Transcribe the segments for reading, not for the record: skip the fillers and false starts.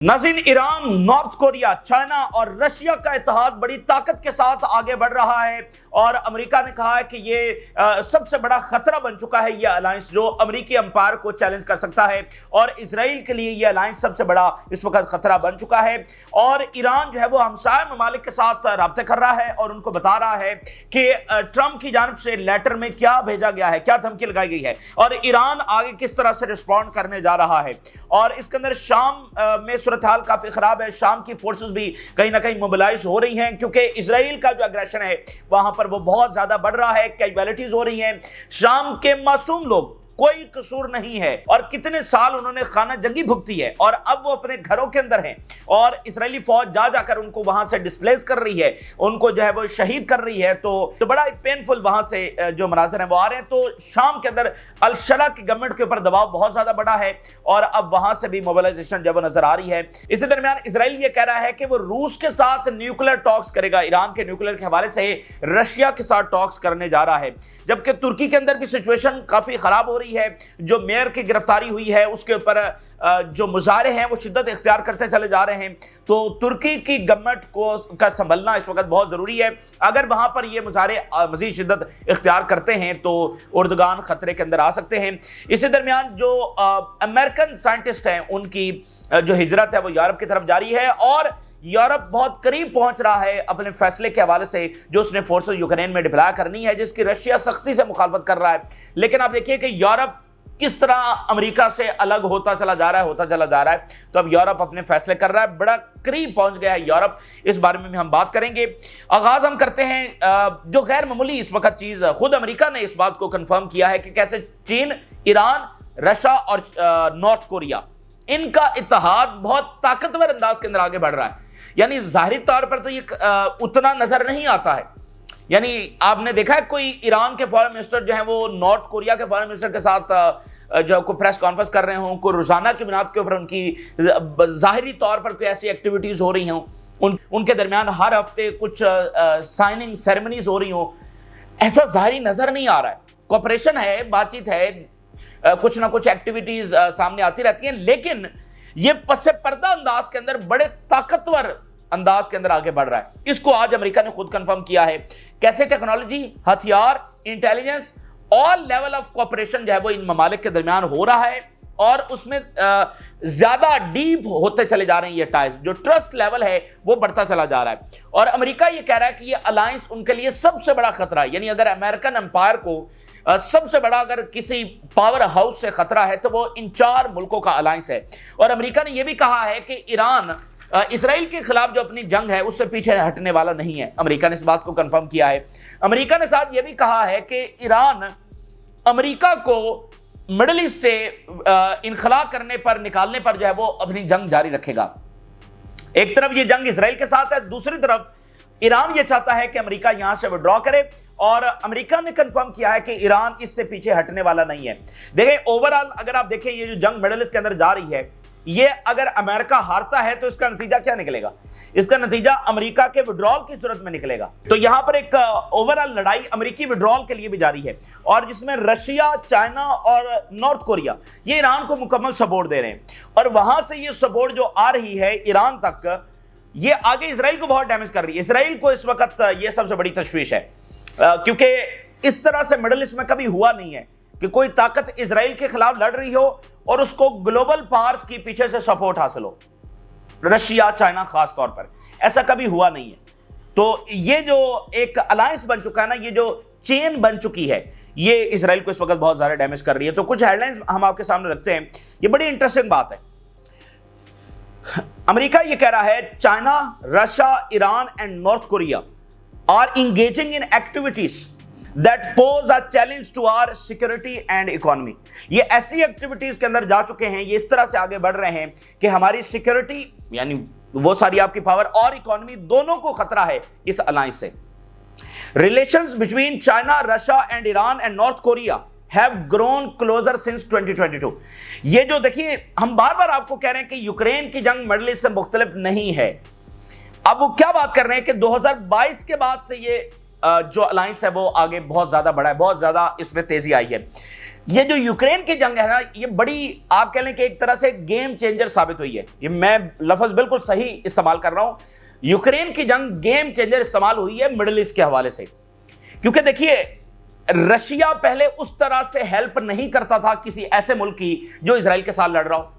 नाज़रीन, Iran, north Korea, China और Russia का इत्तेहाद बड़ी ताकत के साथ आगे बढ़ रहा है और अमेरिका ने कहा है कि ये सबसे बड़ा खतरा बन चुका है। ये अलायंस जो अमेरिकी अंपायर को चैलेंज कर सकता है और इजराइल के लिए ये अलायंस सबसे बड़ा इस वक्त खतरा बन चुका है। और ईरान जो है वो हमसाय ममालिक के साथ राब्ते कर रहा है और उनको बता रहा है कि ट्रंप की जानिब से लेटर में क्या भेजा गया है, क्या धमकी लगाई गई है और ईरान आगे किस तरह से रिस्पॉन्ड करने जा रहा है। और इसके अंदर शाम में सूरत हाल काफी खराब है। शाम की फोर्सेस भी कहीं ना कहीं मोबिलाइज हो रही हैं क्योंकि इजराइल का जो अग्रेशन है वहां पर वो बहुत ज्यादा बढ़ रहा है। कैजुअलिटीज हो रही हैं। शाम के मासूम लोग, कोई कसूर नहीं है और कितने साल उन्होंने खाना जंगी भुगती है और अब वो अपने घरों के अंदर हैं और इजरायली फौज जा जाकर उनको वहां से डिस्प्लेस कर रही है, उनको जो है वो शहीद कर रही है। तो बड़ा पेनफुल वहां से जो मनाजर हैं वो आ रहे हैं। तो शाम के अंदर अल-शरा की गवर्नमेंट के ऊपर दबाव बहुत ज्यादा बढ़ा है और अब वहां से भी मोबिलाइजेशन जब नजर आ रही है। इसी दरमियान इजराइल ये कह रहा है कि वो रूस के साथ न्यूक्लियर टॉक्स करेगा। ईरान के न्यूक्लियर के हवाले से रशिया के साथ टॉक्स करने जा रहा है, जबकि तुर्की के अंदर भी सिचुएशन काफी खराब हो रही है। जो मेयर की गिरफ्तारी हुई है उसके ऊपर जो मुजाहरे हैं वो शिद्दत इख्तियार करते चले जा रहे हैं। तो तुर्की की गवर्नमेंट को का संभलना इस वक्त बहुत जरूरी है। अगर वहां पर ये मुजाहरे मजीद शिद्दत इख्तियार करते हैं तो उर्दगान खतरे के अंदर आ सकते हैं। इसी दरमियान जो अमेरिकन साइंटिस्ट हैं उनकी जो हिजरत है वो यूरोप की तरफ जारी है और यूरोप बहुत करीब पहुंच रहा है अपने फैसले के हवाले से जो उसने फोर्सेस यूक्रेन में डिप्लॉय करनी है, जिसकी रशिया सख्ती से मुखालफत कर रहा है। लेकिन आप देखिए कि यूरोप किस तरह अमेरिका से अलग होता चला जा रहा है। तो अब यूरोप अपने फैसले कर रहा है, बड़ा करीब पहुंच गया है यूरोप। इस बारे में भी हम बात करेंगे। आगाज हम करते हैं जो गैर मामूली इस वक्त चीज, खुद अमेरिका ने इस बात को कंफर्म किया है कि कैसे चीन, ईरान, रशिया और नॉर्थ कोरिया, इनका इत्तेहाद बहुत ताकतवर अंदाज के अंदर आगे बढ़ रहा है। यानी जाहिरी तौर पर तो ये उतना नजर नहीं आता है। यानी आपने देखा है कोई ईरान के फॉरेन मिनिस्टर जो है वो नॉर्थ कोरिया के फॉरेन मिनिस्टर के साथ जो को प्रेस कॉन्फ्रेंस कर रहे हों, को रोजाना की बुनियाद के ऊपर उनकी जाहिरी तौर पर कोई ऐसी एक्टिविटीज हो रही हों, उनके दरमियान हर हफ्ते कुछ साइनिंग सेरेमनीज हो रही हों, ऐसा जाहिरी नजर नहीं आ रहा है। कोऑपरेशन है, बातचीत है, कुछ ना कुछ एक्टिविटीज सामने आती रहती हैं, लेकिन ये पसे पर्दा अंदाज के अंदर बड़े ताकतवर अंदाज के अंदर आगे बढ़ रहा है। इसको आज अमेरिका ने खुद कंफर्म किया है। कैसे टेक्नोलॉजी, हथियार, intelligence, all level of cooperation जो है वो इन ममालिक के दरमियान हो रहा है और उसमें ज्यादा डीप होते चले जा रहे हैं ये टाइज। जो ट्रस्ट लेवल है वो बढ़ता चला जा रहा है और अमेरिका ये कह रहा है कि ये अलायंस उनके लिए सबसे बड़ा खतरा है। यानी अगर अमेरिकन एम्पायर को सबसे बड़ा अगर किसी पावर हाउस से खतरा है तो वो इन 4 मुल्कों का अलायंस है। और अमेरिका ने यह भी कहा है कि ईरान इसराइल के खिलाफ जो अपनी जंग है उससे पीछे हटने वाला नहीं है। अमेरिका ने इस बात को कंफर्म किया है। अमेरिका ने साथ ये भी कहा है कि ईरान अमेरिका को मिडिल ईस्ट से इनखला करने पर, निकालने पर जो है वो अपनी जंग जारी रखेगा। एक तरफ ये जंग इसराइल के साथ है, दूसरी तरफ ईरान ये चाहता है कि अमेरिका यहां से विड्रॉ करे और अमेरिका ने कंफर्म किया है कि ईरान इससे पीछे हटने वाला नहीं है। देखिए ओवरऑल अगर आप देखें ये जो जंग मिडिल ईस्ट के अंदर जा रही है, ये अगर अमेरिका हारता है तो इसका नतीजा क्या निकलेगा? इसका नतीजा अमेरिका के विड्रॉल की सूरत में निकलेगा। तो यहां पर एक ओवरऑल लड़ाई अमेरिकी विड्रॉल के लिए भी जारी है और जिसमें रशिया, चाइना और नॉर्थ कोरिया ये ईरान को मुकम्मल सपोर्ट दे रहे हैं और वहां से ये सपोर्ट जो आ रही है ईरान तक, ये आगे इसराइल को बहुत डैमेज कर रही है। इसराइल को इस वक्त ये सबसे बड़ी तशवीश है क्योंकि इस तरह से मिडिल ईस्ट में कभी हुआ नहीं है कि कोई ताकत इसराइल के खिलाफ लड़ रही हो और उसको ग्लोबल पावर्स की पीछे से सपोर्ट हासिल हो। रशिया, चाइना खास तौर पर ऐसा कभी हुआ नहीं है। तो ये जो एक अलायंस बन चुका है ना, ये जो चेन बन चुकी है, ये इसराइल को इस वक्त बहुत ज्यादा डैमेज कर रही है। तो कुछ हेडलाइंस हम आपके सामने रखते हैं। ये बड़ी इंटरेस्टिंग बात है। अमेरिका ये कह रहा है China, Russia, Iran and North Korea are engaging in activities that pose a challenge to our security and economy। ये ऐसी एक्टिविटीज के अंदर जा चुके हैं, ये इस तरह से आगे बढ़ रहे हैं कि हमारी सिक्योरिटी यानी वो सारी आपकी पावर और इकोनॉमी दोनों को खतरा है इस अलायंस से। Relations between China, Russia and Iran and North Korea have grown closer since 2022। ये जो देखिए हम बार बार आपको कह रहे हैं कि यूक्रेन की जंग मिडिल ईस्ट से मुख्तलिफ नहीं है। अब वो क्या बात कर रहे हैं कि 2022 के बाद से ये जो अलायंस है वो आगे बहुत ज्यादा बढ़ा है, बहुत ज्यादा इसमें तेजी आई है। ये जो यूक्रेन की जंग है ना, ये बड़ी आप कह लें कि एक तरह से गेम चेंजर साबित हुई है। ये मैं लफ्ज बिल्कुल सही इस्तेमाल कर रहा हूं, यूक्रेन की जंग गेम चेंजर इस्तेमाल हुई है मिडिल ईस्ट के हवाले से। क्योंकि देखिए, रशिया पहले उस तरह से हेल्प नहीं करता था किसी ऐसे मुल्क की जो इजराइल के साथ लड़ रहा हो।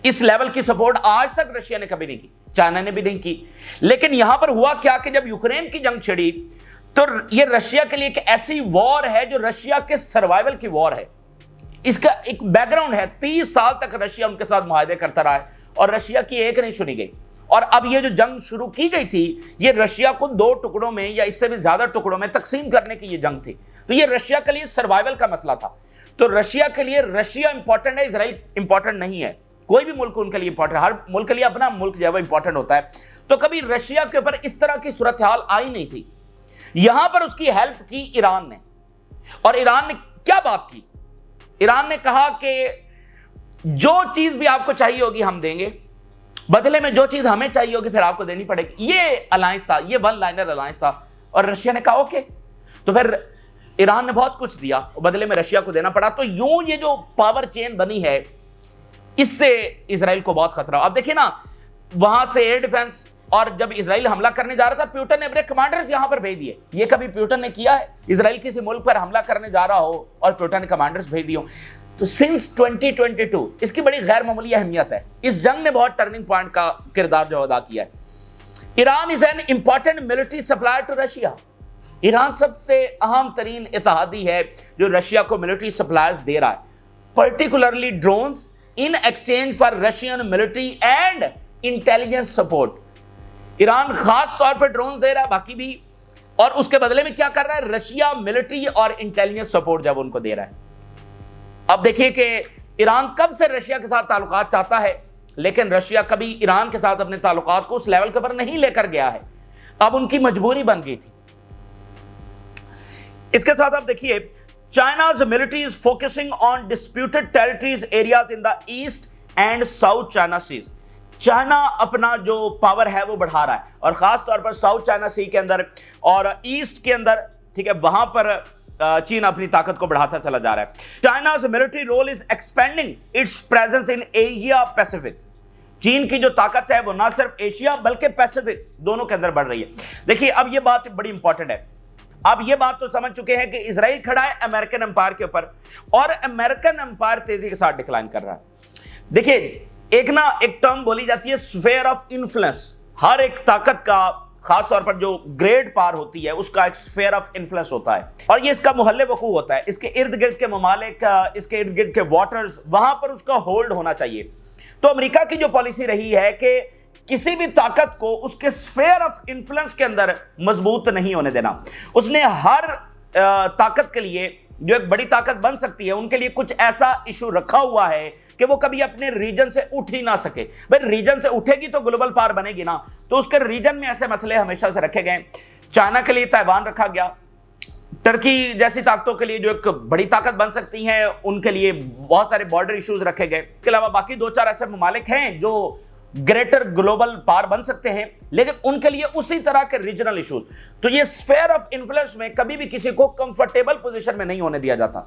इस लेवल की सपोर्ट आज तक रशिया ने कभी नहीं की, चाइना ने भी नहीं की। लेकिन यहां पर हुआ क्या कि जब यूक्रेन की जंग छिड़ी तो ये रशिया के लिए एक ऐसी वॉर है जो रशिया के सर्वाइवल की वॉर है। इसका एक बैकग्राउंड है, 30 साल तक रशिया उनके साथ मुआहदे करता रहा है और रशिया की एक नहीं सुनी गई। और अब ये जो जंग शुरू की गई थी, ये रशिया को 2 टुकड़ों में या इससे भी ज्यादा टुकड़ों में तकसीम करने की ये जंग थी। तो ये रशिया के लिए सर्वाइवल का मसला था। तो रशिया के लिए रशिया इंपॉर्टेंट है, इजराइल इंपॉर्टेंट नहीं है। कोई भी मुल्क उनके लिए इंपॉर्टेंट, हर मुल्क के लिए अपना मुल्क जो है इंपॉर्टेंट होता है। तो कभी रशिया के ऊपर इस तरह की सूरत हाल आई नहीं थी। यहां पर उसकी हेल्प की ईरान ने, और ईरान ने क्या बात की? ईरान ने कहा कि जो चीज भी आपको चाहिए होगी हम देंगे, बदले में जो चीज हमें चाहिए होगी फिर आपको देनी पड़ेगी। ये अलायंस था, ये वन लाइनर अलायंस था। और रशिया ने कहा ओके। तो फिर ईरान ने बहुत कुछ दिया, बदले में रशिया को देना पड़ा। तो यूं ये जो पावर चेन बनी है, इससे इजराइल को बहुत खतरा। अब देखिए ना, वहां से एयर डिफेंस, और जब इजराइल हमला करने जा रहा था, प्यूटन ने अपने कमांडर्स यहां पर भेज दिए। ये कभी प्यूटन ने किया है? इजराइल किसी मुल्क पर हमला करने जा रहा हो और प्यूटन ने कमांडर्स भेज दिए। तो सिंस 2022 इसकी बड़ी गैर मामूली अहमियत है। इस जंग ने बहुत टर्निंग पॉइंट का किरदार जो अदा किया है। Iran is an important military supplier to Russia. Iran सबसे अहम तरीन इत्तेहादी है जो रशिया को मिलिट्री सप्लायर्स दे रहा है, particularly drones in exchange for Russian military and intelligence support. Iran खास तौर पर ड्रोन्स दे रहा है, बाकी भी, और उसके बदले में क्या कर रहा है? रशिया मिलिट्री और इंटेलिजेंस सपोर्ट जब उनको दे रहा है। अब देखिए कि ईरान कब से रशिया के साथ ताल्लुकात चाहता है, लेकिन रशिया कभी ईरान के साथ अपने ताल्लुकात को उस लेवल के ऊपर नहीं लेकर गया है। अब उनकी मजबूरी बन गई थी। इसके साथ आप देखिए, चाइना's military is focusing on disputed territories areas in the east and south China seas। China अपना जो पावर है वो बढ़ा रहा है, और खास तौर पर साउथ चाइना सी के अंदर और ईस्ट के अंदर, ठीक है, वहां पर चीन अपनी ताकत को बढ़ाता चला जा रहा है। चाइना's military role is expanding its presence in Asia Pacific। चीन की जो ताकत है वो ना सिर्फ एशिया बल्कि पैसिफिक दोनों के अंदर बढ़ रही है। देखिए, अब ये बात बड़ी इंपॉर्टेंट है। अब ये बात तो समझ चुके हैं कि इजराइल खड़ा है अमेरिकन एम्पायर के ऊपर, और अमेरिकन एम्पायर तेजी के साथ डिक्लाइन कर रहा है। देखिए, एक टर्म बोली जाती है स्फेयर ऑफ इन्फ्लुएंस। हर एक ताकत का, खास तौर पर जो ग्रेट पावर होती है, उसका एक स्फेयर ऑफ इन्फ्लुएंस होता है, और ये इसका मुहल्ले वकू होता है। इसके इर्द गिर्द के ममालिक, इसके इर्द गिर्द के वाटर्स, वहां पर उसका होल्ड होना चाहिए। तो अमेरिका की जो पॉलिसी रही है कि किसी भी ताकत को उसके स्फेयर ऑफ इन्फ्लुएंस के अंदर मजबूत नहीं होने देना। उसने हर ताकत के लिए, जो एक बड़ी ताकत बन सकती है, उनके लिए कुछ ऐसा इशू रखा हुआ है कि वो कभी अपने रीजन से उठ ही ना सके। भाई, रीजन से उठेगी तो ग्लोबल पावर बनेगी ना। तो उसके रीजन में ऐसे मसले हमेशा से रखे गए। चाइना के लिए ताइवान रखा गया, टर्की जैसी ताकतों के लिए जो एक बड़ी ताकत बन सकती हैं, उनके लिए बहुत सारे बॉर्डर इश्यूज रखे गए। इसके अलावा बाकी 2-4 ऐसे ममालिक हैं जो ग्रेटर ग्लोबल पावर बन सकते हैं, लेकिन उनके लिए उसी तरह के रीजनल इश्यूज। तो ये स्फेयर ऑफ इन्फ्लुएंस में कभी भी किसी को कंफर्टेबल पोजीशन में नहीं होने दिया जाता।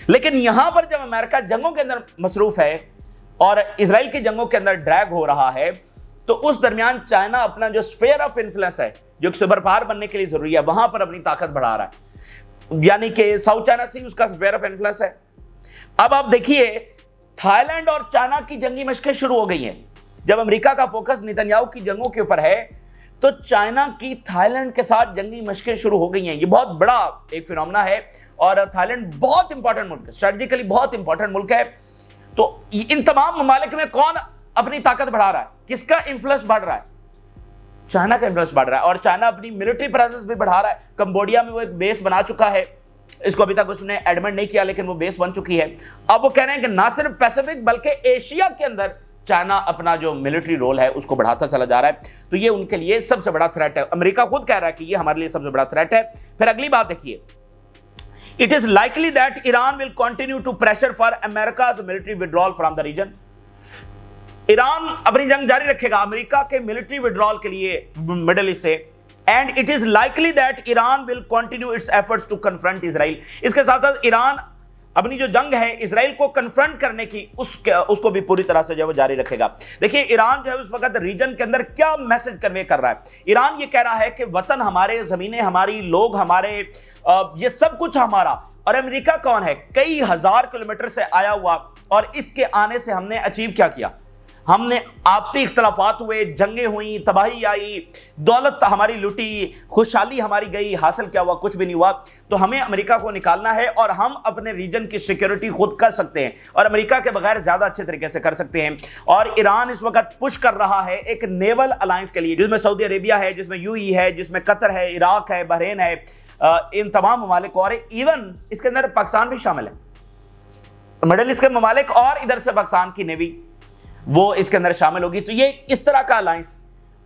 लेकिन यहां पर जब अमेरिका जंगों के अंदर मसरूफ है और इजराइल की जंगों के अंदर ड्रैग हो रहा है, तो उस दरमियान चाइना अपना जो स्फेयर ऑफ इन्फ्लुएंस है, जो एक सुपर पावर बनने के लिए जरूरी है, वहां पर अपनी ताकत बढ़ा रहा है। यानी कि साउथ चाइना सी उसका स्फेयर ऑफ इन्फ्लुएंस है। अब आप देखिए, थाईलैंड और चाइना की जंगी मशकें शुरू हो गई हैं। जब अमेरिका का फोकस नेतन्याहू की जंगों के ऊपर है, तो चाइना की थाईलैंड के साथ जंगी मशकें शुरू हो गई हैं। ये बहुत बड़ा एक फिनोमेना है, और थाईलैंड बहुत इंपॉर्टेंट मुल्क है, स्ट्रेटेजिकली बहुत इंपॉर्टेंट मुल्क है। तो इन तमाम ममालिक में कौन अपनी ताकत बढ़ा रहा है? किसका इंफ्लुएंस बढ़ रहा है? चाइना का इंफ्लुएंस बढ़ रहा है, और चाइना अपनी मिलिट्री प्रेजेंस भी बढ़ा रहा है। कंबोडिया में वो एक बेस बना चुका है, इसको अभी तक उसने एडमिट नहीं किया, लेकिन वो बेस बन चुकी है। अब वो कह रहे हैं कि ना सिर्फ पैसिफिक बल्कि एशिया के अंदर चाइना अपना जो मिलिट्री रोल है उसको बढ़ाता चला जा रहा है। तो ये उनके लिए सबसे बड़ा थ्रेट है। अमेरिका खुद कह रहा है कि ये हमारे लिए सबसे बड़ा थ्रेट है। फिर अगली बात देखिए, it is likely that Iran will continue to pressure for America's military withdrawal from the region. Iran अपनी जंग जारी रखेगा अमेरिका के मिलिट्री विड्रॉल के लिए मिडिल ईस्ट से, and it is likely that Iran will continue its efforts to confront Israel. इसके साथ साथ ईरान अपनी जो जंग है इजराइल को कन्फ्रंट करने की उसको भी पूरी तरह से जो है वो जारी रखेगा। देखिए ईरान जो है उस वक्त रीजन के अंदर क्या मैसेज कन्वे कर रहा है। ईरान ये कह रहा है कि वतन हमारे, जमीनें हमारी, लोग हमारे, ये सब कुछ हमारा, और अमेरिका कौन है, कई हजार किलोमीटर से आया हुआ, और इसके आने से हमने अचीव क्या किया, हमने आपसी इख्तलाफात हुए, जंगें हुई, तबाही आई, दौलत हमारी लुटी, खुशहाली हमारी गई, हासिल क्या हुआ, कुछ भी नहीं हुआ। तो हमें अमेरिका को निकालना है और हम अपने रीजन की सिक्योरिटी खुद कर सकते हैं और अमेरिका के बगैर ज्यादा अच्छे तरीके से कर सकते हैं। और ईरान इस वक्त पुश कर रहा है एक नेवल अलायंस के लिए, जिसमें सऊदी अरेबिया है, जिसमें यूएई है, जिसमें कतर है, इराक है, बहरीन है, इन तमाम ममालिक, और इवन इसके अंदर पाकिस्तान भी शामिल है, मिडिल ईस्ट के ममालिक, और इधर से पाकिस्तान की नेवी वो इसके अंदर शामिल होगी। तो ये इस तरह का अलायंस।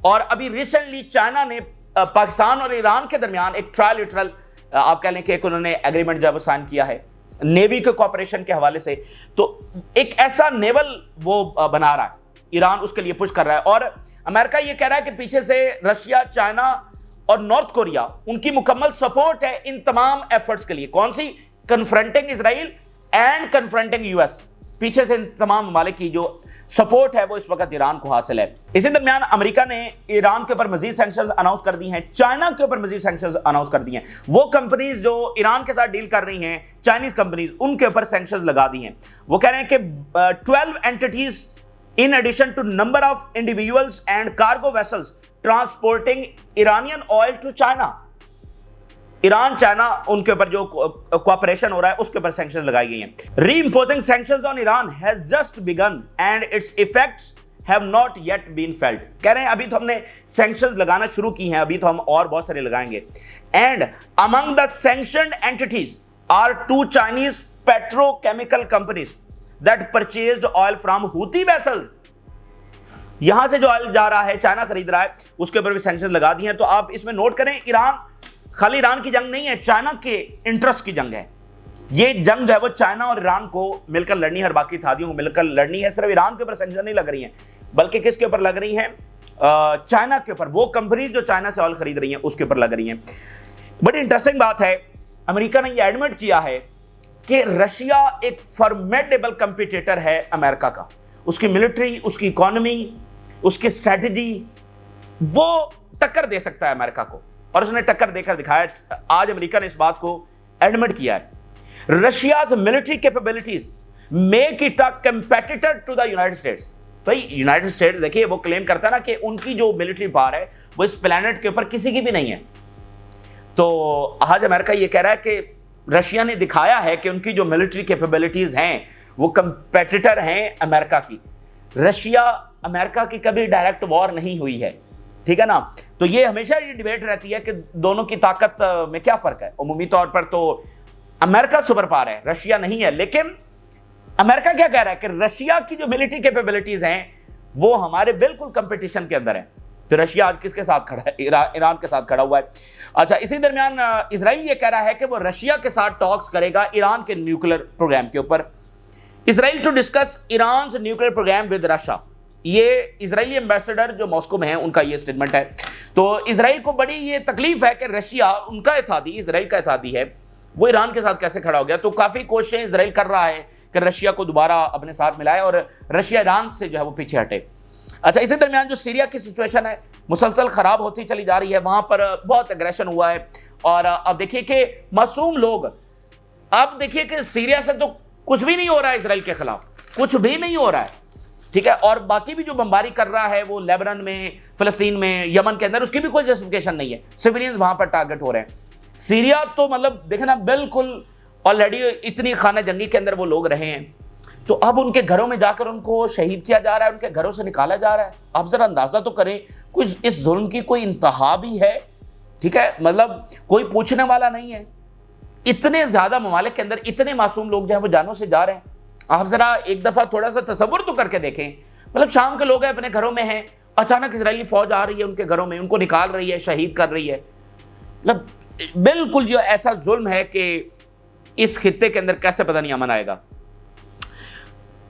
और अभी रिसेंटली चाइना ने पाकिस्तान और ईरान के दरमियान एक ट्रायलिटरल, आप कह लें कि एक उन्होंने एग्रीमेंट जब साइन किया है नेवी के कोऑपरेशन के हवाले से। तो एक ऐसा नेवल वो बना रहा है, ईरान उसके लिए पुश कर रहा है। और अमेरिका ये कह रहा है कि पीछे से रशिया, चाइना और नॉर्थ कोरिया, उनकी मुकम्मल सपोर्ट है इन तमाम एफर्ट्स के लिए। कौन सी? Confronting Israel and confronting US. पीछे से इन तमाम ममालिक की जो सपोर्ट है वो इस वक्त ईरान को हासिल है। इसी दरमियान अमेरिका ने ईरान के ऊपर मजीद सैंक्शंस अनाउंस कर दी हैं, चाइना के ऊपर मजीद सैंक्शंस अनाउंस कर दी हैं। वो कंपनीज जो ईरान के साथ डील कर रही हैं, चाइनीज कंपनीज, उनके ऊपर सैंक्शंस लगा दी हैं। वो कह रहे हैं कि 12 entities in addition to number of individuals and cargo vessels transporting Iranian oil to China. Iran, China, उनके ऊपर जो कोऑपरेशन हो रहा है उसके ऊपर सैंक्शंस लगाई गई हैं। Reimposing sanctions on Iran has just begun and its effects have not yet been felt. कह रहे हैं अभी तो हमने सैंक्शंस लगाना शुरू की हैं, अभी तो हम और बहुत सारे लगाएंगे। And among the sanctioned entities are 2 Chinese petrochemical companies that purchased oil from Houthi vessels. यहां से जो ऑयल जा रहा है, चाइना खरीद रहा है, उसके ऊपर भी सैंक्शंस लगा दी हैं। तो आप इसमें नोट करें, ईरान खाली ईरान की जंग नहीं है, चाइना के इंटरेस्ट की जंग है। ये जंग जो है वो चाइना और ईरान को मिलकर लड़नी है और बाकी इत्तेहादियों को मिलकर लड़नी है। सिर्फ ईरान के ऊपर सैंक्शन नहीं लग रही हैं, बल्कि किसके ऊपर लग रही हैं? चाइना के ऊपर। वो कंपनी जो चाइना से ऑयल खरीद रही हैं उसके ऊपर लग रही हैं। बड़ी इंटरेस्टिंग बात है, अमेरिका ने यह एडमिट किया है कि रशिया एक फॉर्मेडेबल कंपटीटर है अमेरिका का। उसकी मिलिट्री, उसकी इकोनॉमी, उसकी स्ट्रैटेजी, वो टक्कर दे सकता है अमेरिका को, और उसने टक्कर देकर दिखाया। आज अमेरिका ने इस बात को एडमिट किया है। Russia's military capabilities make it a competitor to the United States. भाई यूनाइटेड स्टेट्स देखिए, वो क्लेम करता है ना कि उनकी जो मिलिट्री पावर है वो इस प्लेनेट के ऊपर किसी की भी नहीं है। तो आज अमेरिका ये कह रहा है कि रशिया ने दिखाया है कि उनकी जो मिलिट्री कैपेबिलिटीज हैं वो कंपेटिटर हैं अमेरिका की। रशिया अमेरिका की कभी डायरेक्ट वॉर नहीं हुई है, ठीक है ना। तो ये हमेशा ये डिबेट रहती है कि दोनों की ताकत में क्या फर्क है। उमूमी तौर पर तो अमेरिका सुपर पावर है, रशिया नहीं है। लेकिन अमेरिका क्या कह रहा है कि रशिया की जो मिलिट्री कैपेबिलिटीज हैं वो हमारे बिल्कुल कंपटीशन के अंदर है। तो रशिया आज किसके साथ खड़ा है? ईरान के साथ खड़ा हुआ है। अच्छा, इसी दरमियान इजराइल ये कह रहा है कि वो रशिया के साथ टॉक्स करेगा ईरान के न्यूक्लियर प्रोग्राम के ऊपर। Israel to discuss Iran nuclear program with Russia. ये इजरायली एम्बेसडर जो मॉस्को में है उनका ये स्टेटमेंट है। तो इजराइल को बड़ी ये तकलीफ है कि रशिया, उनका इत्तेहादी, इजराइल का इत्तेहादी है, वो ईरान के साथ कैसे खड़ा हो गया। तो काफी कोशिशें इजराइल कर रहा है कि रशिया को दोबारा अपने साथ मिलाए और रशिया ईरान से जो है वो पीछे हटे। अच्छा, इसी दरमियान जो सीरिया की सिचुएशन है मुसलसल खराब होती चली जा रही है, वहां पर बहुत एग्रेशन हुआ है। और अब देखिए कि मासूम लोग, अब देखिए कि सीरिया से तो कुछ भी नहीं हो रहा है, इजराइल के खिलाफ कुछ भी नहीं हो रहा है, ठीक है। और बाकी भी जो बमबारी कर रहा है वो लेबनान में, फिलिस्तीन में, यमन के अंदर, उसकी भी कोई जस्टिफिकेशन नहीं है। सिविलियंस वहां पर टारगेट हो रहे हैं। सीरिया तो मतलब देखना, बिल्कुल ऑलरेडी इतनी खाना जंगी के अंदर वो लोग रहे हैं। तो अब उनके घरों में जाकर उनको शहीद किया जा रहा है, उनके घरों से निकाला जा रहा है। आप जरा अंदाजा तो करें, कुछ इस जुल्म की कोई इंतहा भी है, ठीक है। मतलब कोई पूछने वाला नहीं है। इतने ज्यादा ममालिक के अंदर इतने मासूम लोग जो है वो जानों से जा रहे हैं। आप जरा एक दफा थोड़ा सा तसव्वुर तो करके देखें। मतलब शाम के लोग हैं, अपने घरों में हैं, अचानक इजरायली फौज आ रही है उनके घरों में, उनको निकाल रही है, शहीद कर रही है। मतलब बिल्कुल जो ऐसा जुल्म है कि इस खित्ते के अंदर कैसे पता नहीं अमन आएगा।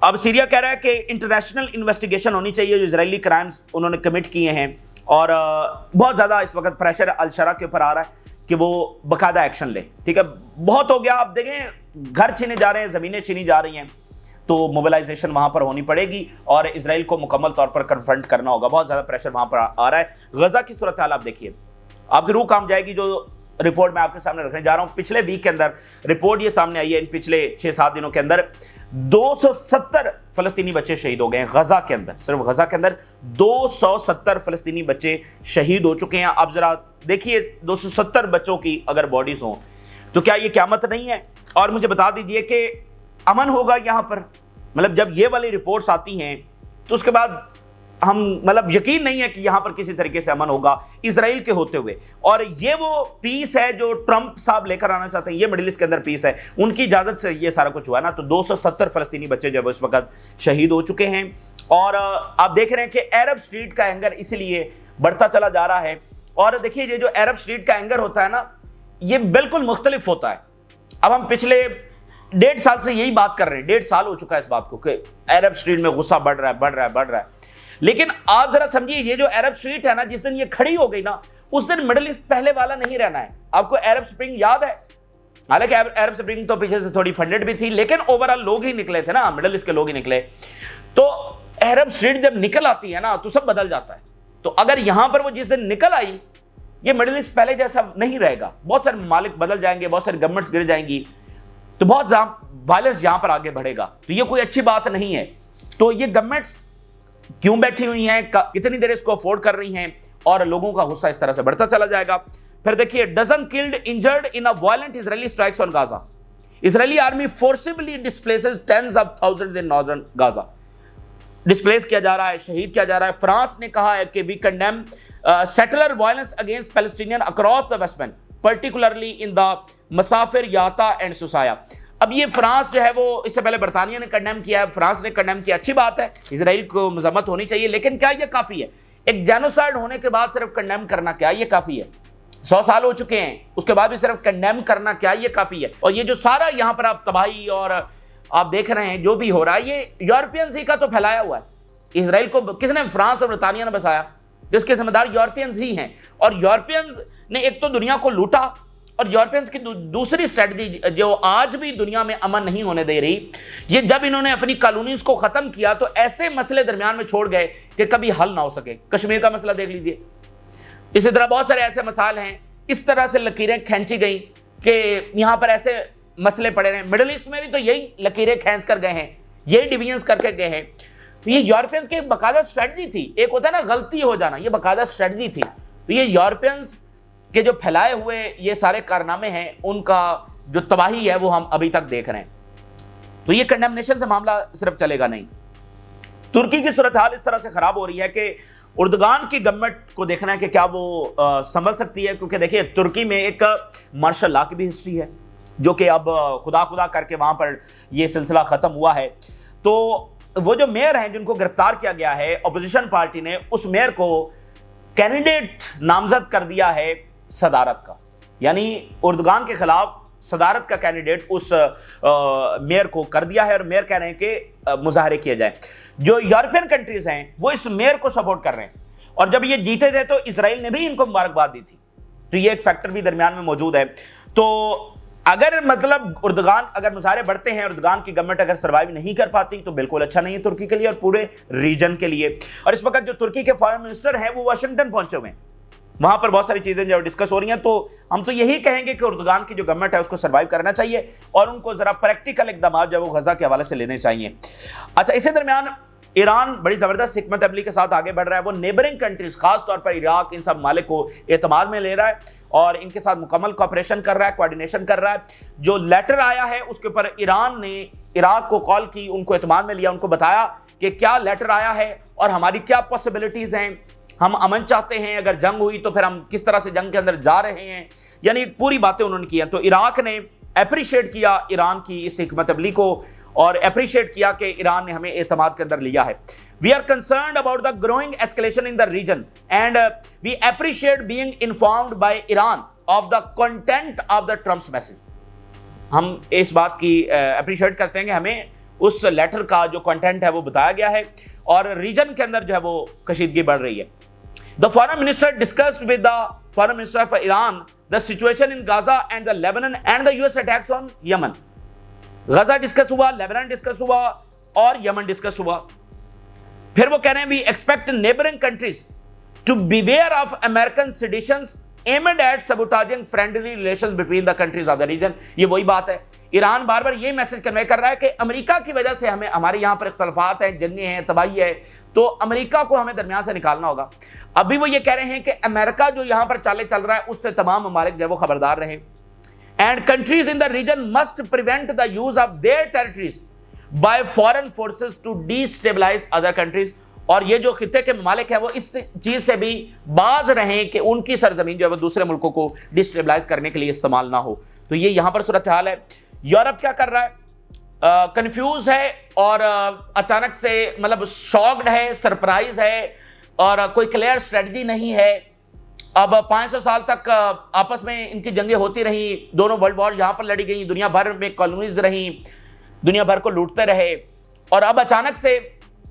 अब सीरिया कह रहा है कि इंटरनेशनल इन्वेस्टिगेशन होनी चाहिए जो इजरायली क्राइम्स उन्होंने कमिट किए हैं। और बहुत ज़्यादा इस वक्त प्रेशर अल शरा के ऊपर आ रहा है कि वो बाकायदा एक्शन ले, ठीक है। बहुत हो गया। आप देखें घर छीने जा रहे हैं, जमीनें छीनी जा रही हैं, तो मोबिलाइजेशन वहां पर होनी पड़ेगी और इजराइल को मुकम्मल तौर पर कन्फ्रंट करना होगा। बहुत ज्यादा प्रेशर वहां पर आ रहा है। गजा की सूरत हाल आप देखिए, आपकी रूह काम जाएगी। जो रिपोर्ट मैं आपके सामने रखने जा रहा हूं, पिछले वीक के अंदर रिपोर्ट ये सामने आई है, इन पिछले 6-7 दिनों के अंदर 270 फलस्तीनी बच्चे शहीद हो गए हैं गजा के अंदर। सिर्फ गजा के अंदर 270 फलस्तीनी बच्चे शहीद हो चुके हैं। आप जरा देखिए, 270 बच्चों की अगर बॉडीज हों तो क्या ये क़यामत नहीं है? और मुझे बता दीजिए कि अमन होगा यहां पर? मतलब जब ये वाली रिपोर्ट्स आती हैं तो उसके बाद हम मतलब यकीन नहीं है कि यहां पर किसी तरीके से अमन होगा इजराइल के होते हुए। और ये वो पीस है जो ट्रंप साहब लेकर आना चाहते हैं, ये मिडिल ईस्ट के अंदर पीस है, उनकी इजाजत से ये सारा कुछ हुआ ना। तो 270 फलस्तीनी बच्चे जो इस वक्त शहीद हो चुके हैं। और आप देख रहे हैं कि अरब स्ट्रीट का एंगर इसलिए बढ़ता चला जा रहा है। और देखिए, ये जो अरब स्ट्रीट का एंगर होता है ना, ये बिल्कुल मुख्तलिफ होता है। अब हम पिछले 1.5 साल से यही बात कर रहे हैं, 1.5 साल हो चुका है इस बात को कि अरब स्ट्रीट में गुस्सा बढ़ रहा है, बढ़ रहा है, बढ़ रहा है। लेकिन आप जरा समझिए, ये जो अरब स्ट्रीट है ना, जिस दिन ये खड़ी हो गई ना, उस दिन मिडिल ईस्ट पहले वाला नहीं रहना है। आपको अरब स्प्रिंग याद है? हालांकि अरब स्प्रिंग तो पीछे से थोड़ी फंडेड भी थी, लेकिन ओवरऑल लोग ही निकले थे ना, मिडिल ईस्ट के लोग ही निकले। तो अरब स्ट्रीट जब निकल आती है ना, तो सब बदल जाता है। तो अगर यहां पर वो जिस दिन निकल आई, ये मिडिल ईस्ट पहले जैसा नहीं रहेगा। बहुत सारे ममालिक बदल जाएंगे, बहुत सारी गवर्नमेंट्स गिर जाएंगी, तो बहुत वायलेंस यहां पर आगे बढ़ेगा। तो ये कोई अच्छी बात नहीं है। तो ये गवर्नमेंट्स क्यों बैठी हुई हैं, कितनी देर इसको अफोर्ड कर रही हैं, और लोगों का गुस्सा इस तरह से बढ़ता चला जाएगा। फिर देखिए, dozen killed injured in a violent Israeli strikes on Gaza. Israeli army forcibly displaces tens of thousands in northern Gaza. Displace किया जा रहा है, शहीद किया जा रहा है। फ्रांस ने कहा है कि we condemn settler violence against Palestinian across the West Bank, particularly in the Masafer, Yatta and सुसाया। अब ये फ्रांस जो है वो, इससे पहले बरतानिया ने कंडेम किया है, फ्रांस ने कंडेम किया, अच्छी बात है, इजराइल को मजम्मत होनी चाहिए। लेकिन क्या ये काफ़ी है? एक जेनोसाइड होने के बाद सिर्फ कंडेम करना क्या ये काफ़ी है? 100 साल हो चुके हैं, उसके बाद भी सिर्फ कंडेम करना क्या ये काफ़ी है? और ये जो सारा यहाँ पर आप तबाही और आप देख रहे हैं जो भी हो रहा है, ये यूरोपियंस ही का तो फैलाया हुआ है। इजराइल को किसने? फ्रांस और बरतानिया ने बसाया, जिसके जिम्मेदार यूरोपियंस ही हैं। और यूरोपियंस ने एक तो दुनिया को लूटा, और यूरोपियंस की दूसरी स्ट्रेटजी जो आज भी दुनिया में अमन नहीं होने दे रही, ये जब इन्होंने अपनी कॉलोनीज को खत्म किया तो ऐसे मसले दरमियान में छोड़ गए कि कभी हल ना हो सके। कश्मीर का मसला देख लीजिए, इसी तरह बहुत सारे ऐसे मसाइल हैं, इस तरह से लकीरें खींची गई कि यहाँ पर ऐसे मसले पड़े रहे। मिडिल ईस्ट में भी तो यही लकीरें खींच कर गए हैं, यही डिवीजन्स करके गए हैं। तो ये यूरोपियंस की बाकायदा स्ट्रेटजी थी। एक होता है ना गलती हो जाना, ये बाकायदा स्ट्रेटजी थी। तो ये यूरोपियंस के जो फैलाए हुए ये सारे कारनामे हैं, उनका जो तबाही है वो हम अभी तक देख रहे हैं। तो ये कंडेमनेशन से मामला सिर्फ चलेगा नहीं। तुर्की की सूरत हाल इस तरह से खराब हो रही है कि उर्दगान की गवर्नमेंट को देखना है कि क्या वो संभल सकती है। क्योंकि देखिए, तुर्की में एक मार्शल लॉ की भी हिस्ट्री है, जो कि अब खुदा खुदा करके वहां पर यह सिलसिला खत्म हुआ है। तो वो जो मेयर हैं जिनको गिरफ्तार किया गया है, अपोजिशन पार्टी ने उस मेयर को कैंडिडेट नामजद कर दिया है सदारत का, यानी उर्दगान के खिलाफ सदारत का कैंडिडेट उस मेयर को कर दिया है। और मेयर कह रहे हैं कि मुजाहरे किए जाए। जो यूरोपियन कंट्रीज हैं वो इस मेयर को सपोर्ट कर रहे हैं, और जब ये जीते थे तो इजराइल ने भी इनको मुबारकबाद दी थी। तो ये एक फैक्टर भी दरमियान में मौजूद है। तो अगर मतलब उर्दगान अगर मुजाहरे बढ़ते हैं, उर्दगान की गवर्नमेंट अगर सर्वाइव नहीं कर पाती, तो बिल्कुल अच्छा नहीं है तुर्की के लिए और पूरे रीजन के लिए। और इस वक्त जो तुर्की के फॉरेन मिनिस्टर हैं वो वाशिंगटन पहुंचे हुए हैं, वहां पर बहुत सारी चीजें जो डिस्कस हो रही हैं। तो हम तो यही कहेंगे कि उर्दगान की जो गवर्नमेंट है उसको सर्वाइव करना चाहिए, और उनको जरा प्रैक्टिकल इकदाम जो वो गजा के हवाले से लेने चाहिए। अच्छा, इसी दरमियान ईरान बड़ी जबरदस्त हिकमत अमली के साथ आगे बढ़ रहा है। वो नेबरिंग कंट्रीज, खासतौर पर इराक, इन सब मालिक को एतमाद में ले रहा है और इनके साथ मुकम्मल कोऑपरेशन कर रहा है, कोऑर्डिनेशन कर रहा है। जो लेटर आया है उसके ऊपर ईरान ने इराक को कॉल की, उनको एतमाद में लिया, उनको बताया कि क्या लेटर आया है और हमारी क्या पॉसिबिलिटीज हैं, हम अमन चाहते हैं, अगर जंग हुई तो फिर हम किस तरह से जंग के अंदर जा रहे हैं, यानी पूरी बातें उन्होंने की हैं। तो इराक ने अप्रिशिएट किया ईरान की इस हिकमत अमली को, और अप्रिशिएट किया कि ईरान ने हमें एतमाद के अंदर लिया है। We are concerned about the growing escalation in the region and we appreciate being informed by Iran of the content of the Trump's message. हम इस बात की अप्रिशिएट करते हैं कि हमें उस लेटर का जो कंटेंट है वो बताया गया है, और रीजन के अंदर जो है वो कशीदगी बढ़ रही है। The foreign minister discussed with the foreign minister of Iran the situation in Gaza and the Lebanon and the US attacks on Yemen. Gaza discuss हुआ, लेबनान डिस्कस हुआ और यमन डिस्कस हुआ। फिर वो कह रहे हैं we expect neighbouring countries to beware of American seditions aimed at sabotaging friendly relations between the countries of the region. ये वही बात है, ईरान बार बार ये मैसेज कन्वे कर रहा है कि अमेरिका की वजह से हमें, हमारे यहां पर इख्तलाफात हैं, जंगें हैं, तबाही है, तो अमेरिका को हमें दरमियान से निकालना होगा। अभी वो ये कह रहे हैं कि अमेरिका जो यहां पर चाले चल रहा है उससे तमाम ममालिक जो है वो खबरदार रहे। And countries in the region must prevent the use of their territories by foreign forces to destabilize other countries. और ये जो खित्ते के ममालिक हैं वो इस चीज से भी बाज रहें कि उनकी सरजमीन जो है वो दूसरे मुल्कों को डिस्टेबलाइज करने के लिए इस्तेमाल ना हो। तो ये यहां पर सूरत हाल है। यूरोप क्या कर रहा है? कंफ्यूज है और अचानक से मतलब शॉक्ड है, सरप्राइज है और कोई क्लियर स्ट्रेटजी नहीं है। अब 500 साल तक आपस में इनकी जंगें होती रही, दोनों वर्ल्ड वॉर यहां पर लड़ी गई, दुनिया भर में कॉलोनीज रही, दुनिया भर को लूटते रहे, और अब अचानक से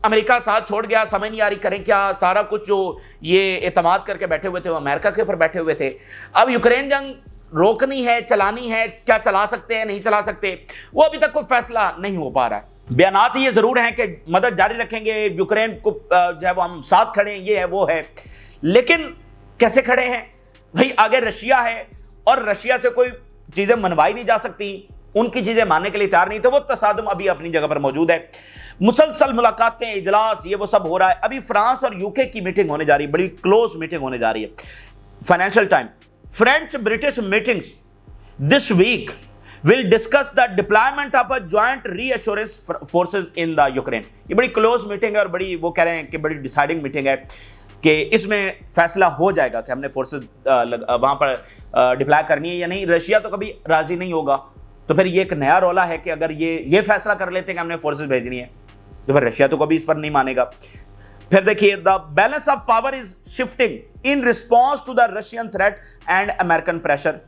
अमेरिका साथ छोड़ गया। समझ नहीं आ रही करें क्या। सारा कुछ जो ये एतमाद करके बैठे हुए थे वो अमेरिका के ऊपर बैठे हुए थे। अब यूक्रेन जंग रोकनी है, चलानी है, क्या चला सकते हैं, नहीं चला सकते, वो अभी तक कोई फैसला नहीं हो पा रहा है। बयानात ये जरूर हैं कि मदद जारी रखेंगे, यूक्रेन को जो है वो हम साथ खड़े हैं, ये है वो है, लेकिन कैसे खड़े हैं भाई? आगे रशिया है और रशिया से कोई चीजें मनवाई नहीं जा सकती, उनकी चीजें मानने के लिए तैयार नहीं, तो वो तसादुम अभी अपनी जगह पर मौजूद है। मुसलसल मुलाकातें, इजलास, ये वो सब हो रहा है। अभी फ्रांस और यूके की मीटिंग होने जा रही है, बड़ी क्लोज मीटिंग होने जा रही है। Financial time, French British meetings this week will discuss the deployment of a joint reassurance forces in the Ukraine। ये बड़ी क्लोज मीटिंग है और बड़ी, वो कह रहे हैं कि बड़ी डिसाइडिंग मीटिंग है कि इसमें फैसला हो जाएगा कि हमने फोर्सेस वहां पर डिप्लॉय करनी है या नहीं। रशिया तो कभी राजी नहीं होगा, तो फिर ये एक नया रौला है कि अगर ये फैसला कर लेते हैं कि हमने फोर्सेस भेजनी है, तो फिर रशिया तो कभी इस पर नहीं मानेगा। फिर देखिए, the balance of power is shifting in response to the Russian threat and American pressure.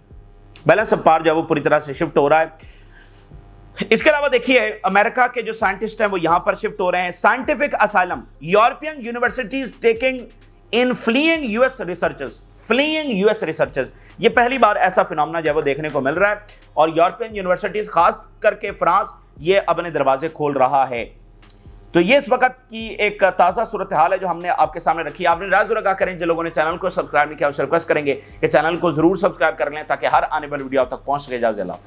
Balance of power जो है वो पूरी तरह से शिफ्ट हो रहा है। इसके अलावा देखिए, अमेरिका के जो साइंटिस्ट हैं वो यहां पर शिफ्ट हो रहे हैं। Scientific asylum, European universities taking in fleeing US researchers. Fleeing US researchers, ये पहली बार ऐसा फिनोमेना जो है वो देखने को मिल रहा है, और यूरोपियन यूनिवर्सिटीज खास करके फ्रांस ये अपने दरवाजे खोल रहा है। तो ये इस वक्त की एक ताज़ा सूरत हाल है जो हमने आपके सामने रखी है। आपने राय जरूर आगाह करें, जिन लोगों ने चैनल को सब्सक्राइब नहीं किया, रिक्वेस्ट करेंगे कि चैनल को जरूर सब्सक्राइब कर लें ताकि हर आने वाली वीडियो आप तक पहुंच सके। इजाज़त।